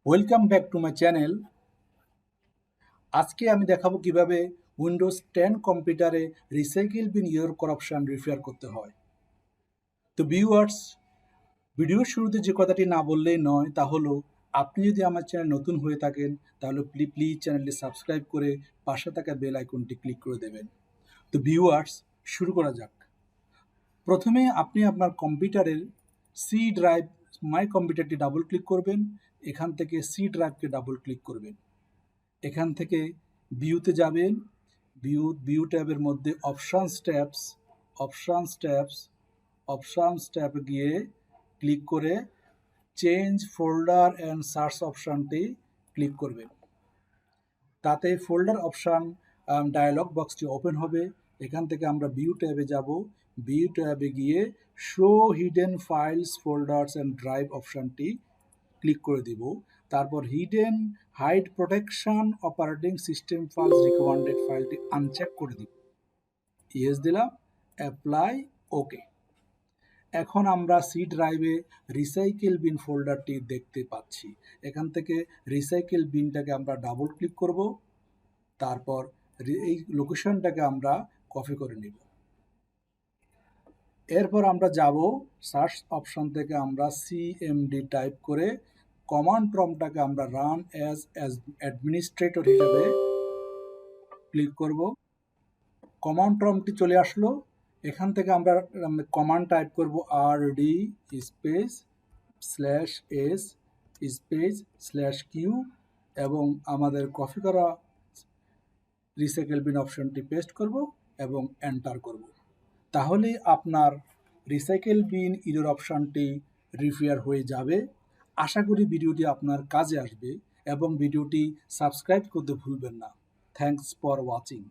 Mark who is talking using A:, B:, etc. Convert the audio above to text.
A: Welcome back to my channel. আজকে আমি দেখাবো কিভাবে উইন্ডোজ 10 কম্পিউটারে recycle bin error corruption repair করতে হয়। তো ভিউয়ার্স, ভিডিওর শুরুতে যে কথাটি না বললেই নয় তা হলো, আপনি যদি আমার চ্যানেল নতুন হয়ে থাকেন তাহলে প্লিজ চ্যানেলটি সাবস্ক্রাইব করে পাশে থাকা বেল আইকনটি ক্লিক করে দেবেন। তো ভিউয়ার্স, শুরু করা যাক। প্রথমে আপনি আপনার কম্পিউটারের সি ড্রাইভ, মাই কম্পিউটারটি ডাবল ক্লিক করবেন। এখান থেকে সি ড্রাইভকে ডাবল ক্লিক করবেন। এখান থেকে ভিউতে যাবেন। ভিউ ট্যাবের মধ্যে অপশানস ট্যাবে গিয়ে ক্লিক করে চেঞ্জ ফোল্ডার অ্যান্ড সার্চ অপশানটি ক্লিক করবেন। তাতে ফোল্ডার অপশান ডায়ালগ বক্সটি ওপেন হবে। এখান থেকে আমরা ভিউ ট্যাবে যাব। ভিউ ট্যাবে গিয়ে show hidden files folders and drive অপশানটি ক্লিক করে দিব। তারপর hide protection operating system files recommended ফাইলটি আনচেক করে দিব। ইয়েস দিলাম, অ্যাপ্লাই, ওকে। এখন আমরা সি ড্রাইভে রিসাইকেল বিন ফোল্ডারটি দেখতে পাচ্ছি। এখান থেকে রিসাইকেল বিনটাকে আমরা ডাবল ক্লিক করব। তারপর এই লোকেশনটাকে আমরা কপি করে নিব। এরপর আমরা যাব সার্চ অপশন থেকে আমরা CMD টাইপ করে কমান্ড প্রম্পটটাকে আমরা রান অ্যাজ অ্যাডমিনিস্ট্রেটর হিসেবে ক্লিক করব। কমান্ড প্রম্পটটি চলে আসলো। এখান থেকে আমরা কমান্ড টাইপ করব RD space /S space /Q এবং আমাদের কপি করা রিসাইকেল বিন অপশনটি পেস্ট করব এবং এন্টার করব। তাহলে আপনার রিসাইকেল বিন ইরর অপশনটি রিপেয়ার হয়ে যাবে। আশা করি ভিডিওটি আপনার কাজে আসবে এবং ভিডিওটি সাবস্ক্রাইব করতে ভুলবেন না। Thanks for watching.